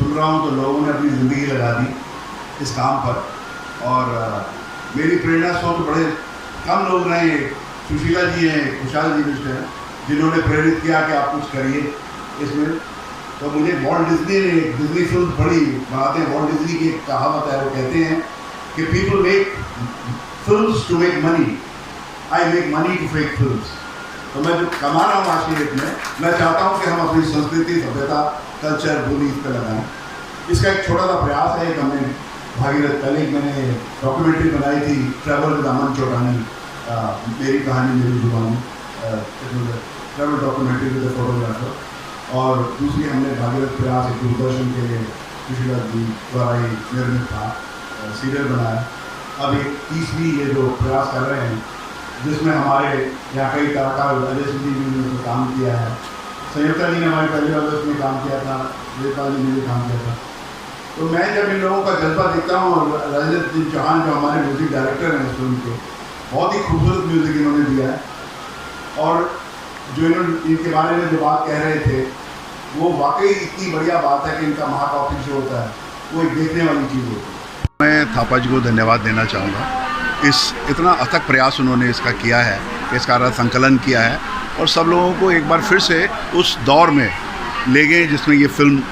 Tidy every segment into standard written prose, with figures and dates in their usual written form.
सुन रहा हूँ तो लोगों ने अपनी ज़िंदगी लगा दी इस काम पर। और मेरी प्रेरणा स्रोत तो बड़े कम लोग रहे। सुशीला जी हैं, खुशहाल जी मिश्र हैं, जिन्होंने प्रेरित किया कि आप कुछ करिए इसमें। तो मुझे वॉल्ट डिज्नी ने डिज्नी फिल्म बड़ी बनाते हैं। वॉल्ट डिज्नी की एक कहावत है, वो कहते हैं कि people make films to make money, I make money to fake films. तो मैं जो कमा रहा हूँ आज की डेट में, मैं चाहता हूँ कि हम अपनी संस्कृति, सभ्यता, कल्चर, बोली इस पर लगाएं। इसका एक छोटा सा प्रयास है। एक हमने भागीरथ, पहले मैंने डॉक्यूमेंट्री बनाई थी, ट्रैवल विद अमन चौटानी, मेरी कहानी मेरी जुबानी, ट्रैवल डॉक्यूमेंट्री विद फोटोग्राफर। और दूसरी हमने भागीरथ प्रयास एक दूरदर्शन के लिए सुशीला जी द्वारा ही निर्मित था, सीरियल बनाया। अब एक तीसरी ये जो प्रयास कर रहे हैं, जिसमें हमारे यहाँ कई कलाकार, अजय सिंह जी ने उसमें काम किया है, संयुक्ता जी ने हमारे पहले वाले उसमें काम किया था, वेदपाल जी ने भी काम किया था। तो मैं जब इन लोगों का जज्बा देखता हूँ, और रजत जी चौहान जो हमारे म्यूज़िक डायरेक्टर हैं इस फिल्म के, बहुत ही खूबसूरत म्यूज़िक इन्होंने दिया है। और जो इन्होंने इनके बारे में जो बात कह रहे थे, वो वाकई इतनी बढ़िया बात है कि इनका महाकाव्य जो होता है वो एक देखने वाली चीज़ होती है। मैं थापा जी को धन्यवाद देना चाहूँगा। इस इतना अथक प्रयास उन्होंने इसका किया है, इसका संकलन किया है, और सब लोगों को एक बार फिर से उस दौर में ले गए जिसमें ये फिल्म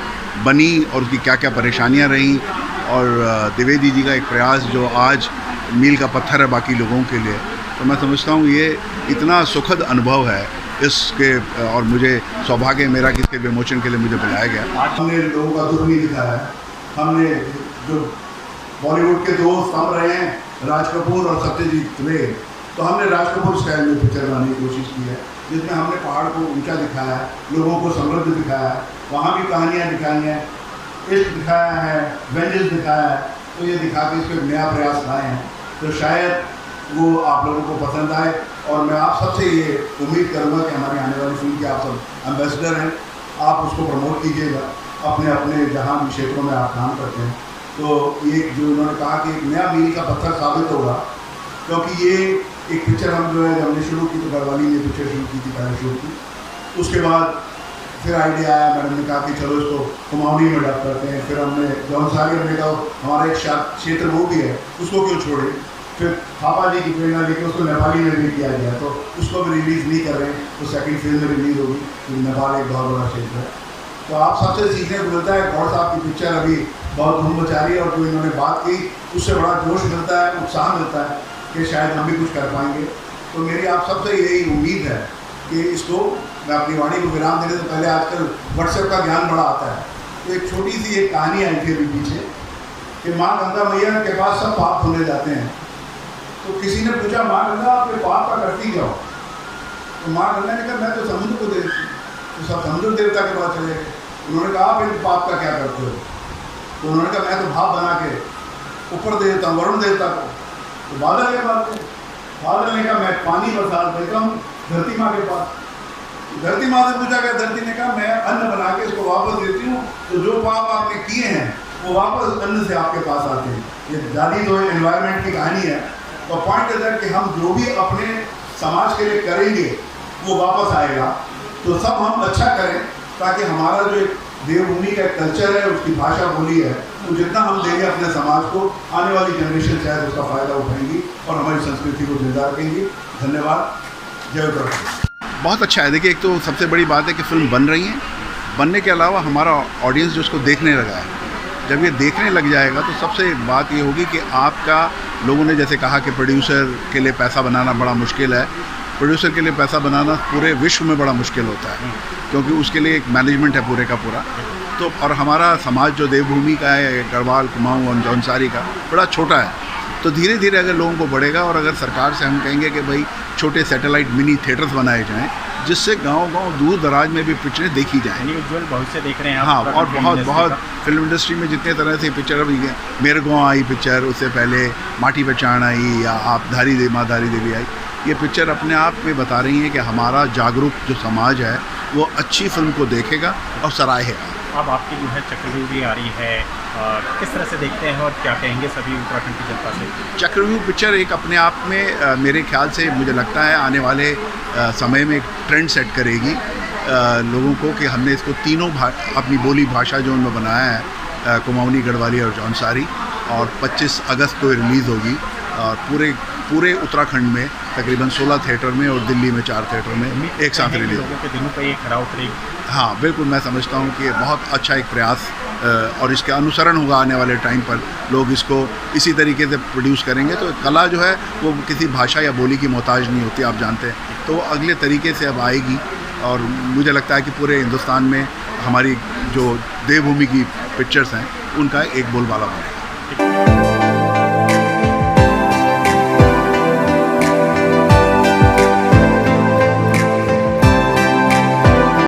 बनी और उसकी क्या क्या परेशानियां रहीं। और द्विवेदी जी का एक प्रयास जो आज मील का पत्थर है बाकी लोगों के लिए। तो मैं समझता हूँ ये इतना सुखद अनुभव है इसके, और मुझे सौभाग्य मेरा कि इसके विमोचन के लिए मुझे बुलाया गया। हमने लोगों का दुख नहीं दिखाया है। हमने जो बॉलीवुड के दो स्तंभ रहे हैं, राज कपूर और सत्यजीत रे, तो हमने राज कपूर स्टाइल में पिक्चर बनाने की कोशिश की है, जिसमें हमने पहाड़ को ऊंचा दिखाया है, लोगों को समृद्ध दिखाया है, वहाँ भी कहानियाँ दिखाई हैं, इश्क दिखाया है, वेंजेस दिखाया है। तो ये दिखा के इसको एक नया प्रयास लाए हैं, तो शायद वो आप लोगों को पसंद आए। और मैं आप सबसे ये उम्मीद करूँगा कि हमारी आने वाली फिल्म के आप सब एम्बेसडर हैं, आप उसको प्रमोट कीजिएगा अपने अपने जहाँ भी क्षेत्रों में आप काम करते हैं। तो ये जो उन्होंने कहा कि एक नया मील का पत्थर साबित होगा, क्योंकि ये एक पिक्चर हम जो है जब हमने शुरू की तो गढ़वाली में पिक्चर शुरू की थी, पहले शुरू की। उसके बाद फिर आइडिया आया, मैडम ने कहा कि चलो इसको कुमाऊनी में डब करते हैं। फिर हमने जौनसारी, हमने कहा हमारा एक क्षेत्र वो भी है, उसको क्यों छोड़े। फिर थापा जी की प्रेरणा लेकर उसको नेपाली में भी किया गया, तो उसको भी रिलीज़ नहीं कर रहे हैं, तो सेकंड फेज में रिलीज़ होगी, क्योंकि नेपाल एक बहुत बड़ा क्षेत्र है। तो आप सबसे सीखने को मिलता है। गौड़ साहब की पिक्चर अभी बहुत धूम मचा रही है, और जो इन्होंने बात की उससे बड़ा जोश मिलता है, उत्साह मिलता है कि शायद हम भी कुछ कर पाएंगे। तो मेरी आप सबसे यही उम्मीद है कि इसको, मैं अपनी वाणी को विराम देने से पहले, आजकल व्हाट्सएप का ज्ञान बड़ा आता है, तो एक छोटी सी एक कहानी आई थी अभी पीछे कि माँ गंगा मैया के पास सब पाप धुले जाते हैं। तो किसी ने पूछा, माँ गंगा आपके पाप का करती क्या हो? तो माँ गंगा ने कहा, मैं तो समुद्र को देखती हूँ। तो सब समुद्र देवता के पास चले गए। उन्होंने कहा, आप इन पाप का क्या करते हो? तो उन्होंने कहा, मैं तो भाप बना के ऊपर दे देता हूँ वरुण देवता को। तो बादल के पास गए। बादल ने कहा, मैं पानी बरसा देता हूँ धरती माँ के पास। धरती माँ से पूछा गया, धरती ने कहा, मैं अन्न बना के इसको वापस देती हूँ, तो जो पाप आपने किए हैं वो वापस अन्न से आपके पास आते हैं। ये दादी तो एनवायरनमेंट की कहानी है। तो पॉइंट इज दैट कि हम जो भी अपने समाज के लिए करेंगे वो वापस आएगा। तो सब हम अच्छा करें, ताकि हमारा जो एक देवभूमि का कल्चर है, उसकी भाषा बोली है, तो जितना हम देंगे अपने समाज को, आने वाली जनरेशन शायद उसका फ़ायदा उठाएंगी और हमारी संस्कृति को जिंदा रखेंगी। धन्यवाद। जय उत्तराखंड। बहुत अच्छा है। देखिए, एक तो सबसे बड़ी बात है कि फिल्म बन रही है, बनने के अलावा हमारा ऑडियंस जो उसको देखने लगा है, जब ये देखने लग जाएगा तो सबसे बात ये होगी कि आपका, लोगों ने जैसे कहा कि प्रोड्यूसर के लिए पैसा बनाना बड़ा मुश्किल है। प्रोड्यूसर के लिए पैसा बनाना पूरे विश्व में बड़ा मुश्किल होता है, क्योंकि उसके लिए एक मैनेजमेंट है पूरे का पूरा। तो और हमारा समाज जो देवभूमि का है, गढ़वाल, कुमाऊँ और जौनसारी का, बड़ा छोटा है। तो धीरे धीरे अगर लोगों को बढ़ेगा, और अगर सरकार से हम कहेंगे कि भाई छोटे सैटेलाइट मिनी थिएटर्स बनाए जाएँ, जिससे गांव-गांव दूर दराज में भी पिक्चरें देखी जाएँ। उज्ज्वल भविष्य देख रहे हैं आप। हाँ, और बहुत फिल्म इंडस्ट्री में जितने तरह से पिक्चर, अभी मेरे गाँव आई पिक्चर, उससे पहले माटी पहचान आई, या आप माँ धारी देवी आई। ये पिक्चर अपने आप में बता रही है कि हमारा जागरूक जो समाज है वो अच्छी फिल्म को देखेगा और सराहेगा। अब आपकी जो है चक्रव्यूह भी आ रही है, किस तरह से देखते हैं और क्या कहेंगे सभी उत्तराखंड की जनता से? चक्रव्यूह पिक्चर एक अपने आप में मेरे ख्याल से मुझे लगता है आने वाले समय में एक ट्रेंड सेट करेगी। लोगों को कि हमने इसको तीनों अपनी बोली भाषा जो उनमें बनाया है, कुमाऊनी, गढ़वाली और जौनसारी, और 25 अगस्त को रिलीज़ होगी और पूरे उत्तराखंड में तकरीबन 16 थिएटर में और दिल्ली में 4 थिएटर में एक साथ रिलीज। लोगों के दिलों पर ये खरा उतरेगी। हाँ बिल्कुल, मैं समझता हूँ कि ये बहुत अच्छा एक प्रयास और इसका अनुसरण होगा आने वाले टाइम पर। लोग इसको इसी तरीके से प्रोड्यूस करेंगे तो कला जो है वो किसी भाषा या बोली की मोहताज नहीं होती, आप जानते हैं। तो अगले तरीके से अब आएगी और मुझे लगता है कि पूरे हिंदुस्तान में हमारी जो देवभूमि की पिक्चर्स हैं उनका एक बोलबाला बनेगा।